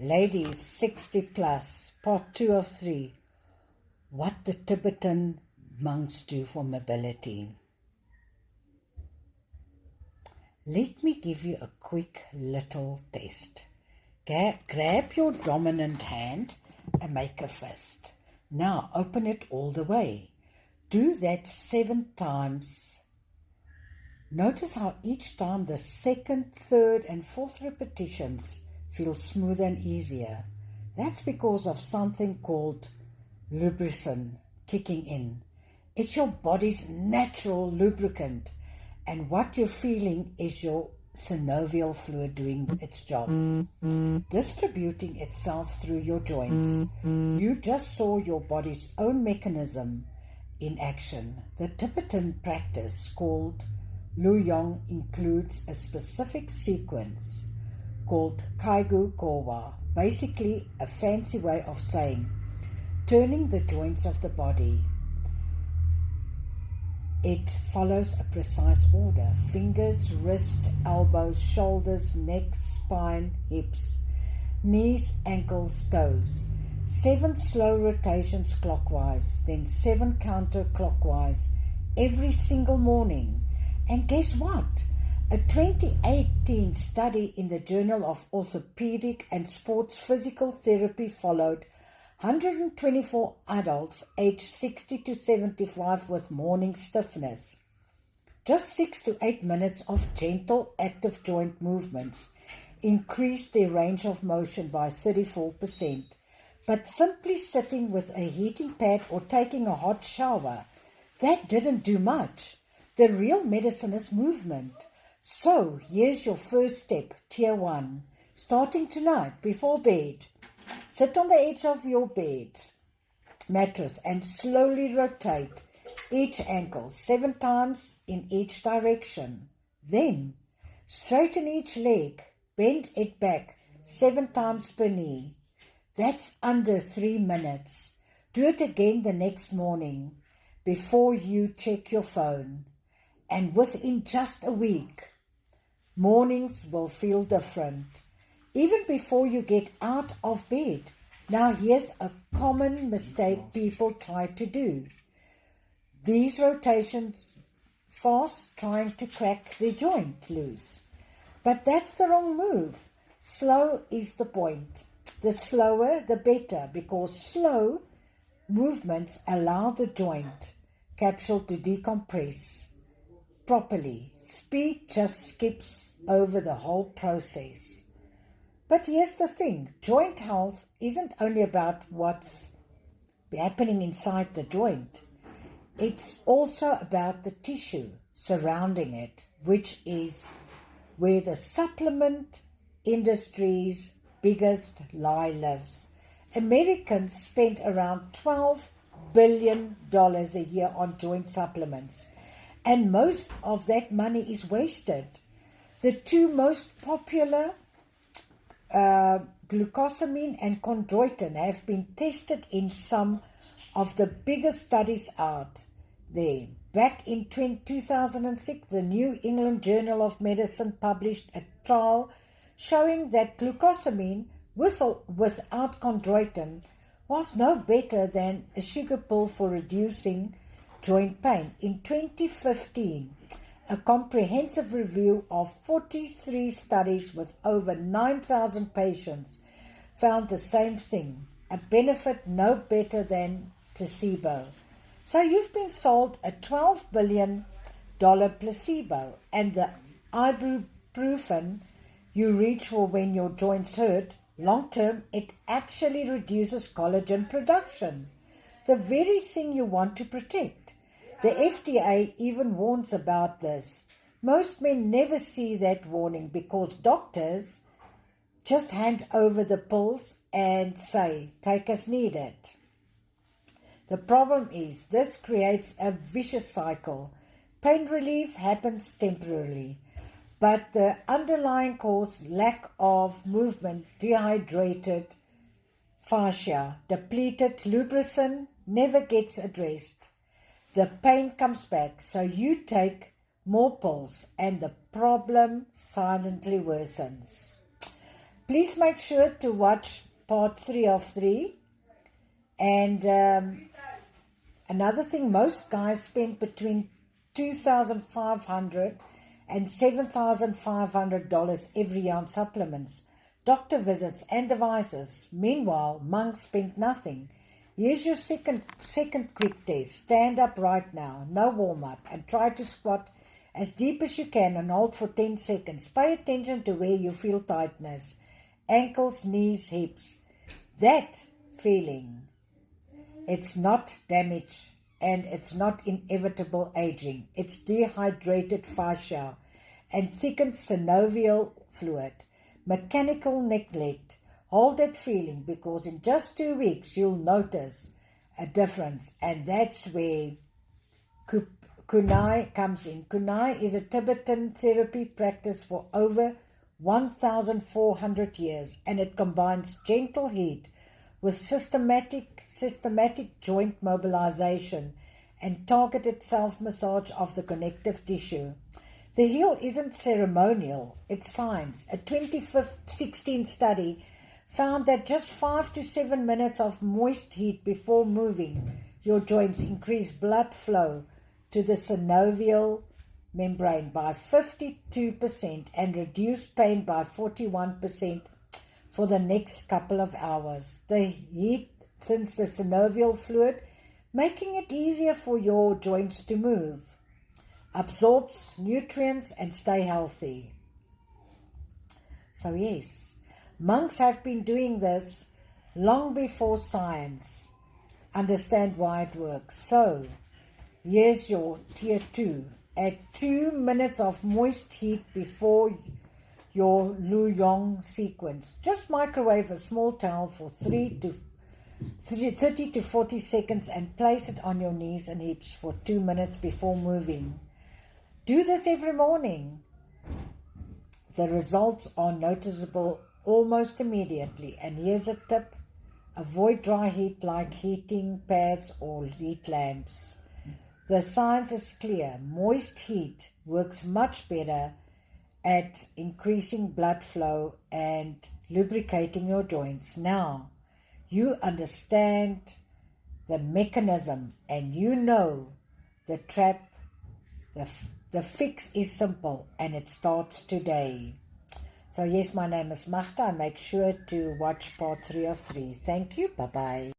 Ladies 60 plus, part 2 of 3. What the Tibetan monks do for mobility. Let me give you a quick little test. Grab your dominant hand and make a fist. Now open it all the way. Do that 7 times. Notice how each time the second, third and fourth repetitions feel smoother and easier. That's because of something called lubricin kicking in. It's your body's natural lubricant, and what you're feeling is your synovial fluid doing its job, distributing itself through your joints. You just saw your body's own mechanism in action. The Tibetan practice called Luyong includes a specific sequence called Kaigu Kowa, basically a fancy way of saying turning the joints of the body. It follows a precise order: fingers, wrist, elbows, shoulders, neck, spine, hips, knees, ankles, toes. 7 slow rotations clockwise, then 7 counterclockwise every single morning. And guess what? A 2018 study in the Journal of Orthopedic and Sports Physical Therapy followed 124 adults aged 60 to 75 with morning stiffness. Just 6 to 8 minutes of gentle active joint movements increased their range of motion by 34%. But simply sitting with a heating pad or taking a hot shower, that didn't do much. The real medicine is movement. So here's your first step, tier 1. Starting tonight before bed, sit on the edge of your bed mattress and slowly rotate each ankle 7 times in each direction. Then straighten each leg, bend it back 7 times per knee. That's under 3 minutes. Do it again the next morning before you check your phone. And within just a week, mornings will feel different, even before you get out of bed. Now here's a common mistake people try to do. These rotations fast, trying to crack their joint loose. But that's the wrong move. Slow is the point. The slower, the better, because slow movements allow the joint capsule to decompress properly. Speed just skips over the whole process. But here's the thing, joint health isn't only about what's happening inside the joint. It's also about the tissue surrounding it, which is where the supplement industry's biggest lie lives. Americans spend around $12 billion a year on joint supplements, and most of that money is wasted. The 2 most popular, glucosamine and chondroitin, have been tested in some of the biggest studies out there. Back in 2006, the New England Journal of Medicine published a trial showing that glucosamine with or without chondroitin was no better than a sugar pill for reducing joint pain. In 2015, a comprehensive review of 43 studies with over 9,000 patients found the same thing, a benefit no better than placebo. So you've been sold a $12 billion placebo, and the ibuprofen you reach for when your joints hurt, long term it actually reduces collagen production, the very thing you want to protect. The FDA even warns about this. Most men never see that warning because doctors just hand over the pills and say, take as needed. The problem is this creates a vicious cycle. Pain relief happens temporarily, but the underlying cause, lack of movement, dehydrated fascia, depleted lubricin, never gets addressed. The pain comes back, so you take more pills and the problem silently worsens. Please make sure to watch part 3 of 3. And another thing, most guys spend between $2,500 and $7,500 every year on supplements, doctor visits, and devices. Meanwhile, monks spend nothing. Here's your second quick test. Stand up right now, no warm-up, and try to squat as deep as you can and hold for 10 seconds. Pay attention to where you feel tightness. Ankles, knees, hips. That feeling, it's not damage and it's not inevitable aging. It's dehydrated fascia and thickened synovial fluid. Mechanical neglect. Hold that feeling, because in just 2 weeks you'll notice a difference, and that's where Kunai comes in. Kunai is a Tibetan therapy practice for over 1,400 years, and it combines gentle heat with systematic joint mobilization and targeted self-massage of the connective tissue. The heel isn't ceremonial, it's science. A 2016 study found that just 5 to 7 minutes of moist heat before moving your joints increase blood flow to the synovial membrane by 52% and reduce pain by 41% for the next couple of hours. The heat thins the synovial fluid, making it easier for your joints to move, absorbs nutrients, and stay healthy. So yes, monks have been doing this long before science understand why it works. So here's your tier 2. Add 2 minutes of moist heat before your Lu Yong sequence. Just microwave a small towel for 30 to 40 seconds and place it on your knees and hips for 2 minutes before moving. Do this every morning. The results are noticeable almost immediately. And here's a tip. Avoid dry heat like heating pads or heat lamps. The science is clear. Moist heat works much better at increasing blood flow and lubricating your joints. Now, you understand the mechanism and you know the trap. The fix is simple and it starts today. So yes, my name is Magda, and make sure to watch part 3 of 3. Thank you. Bye-bye.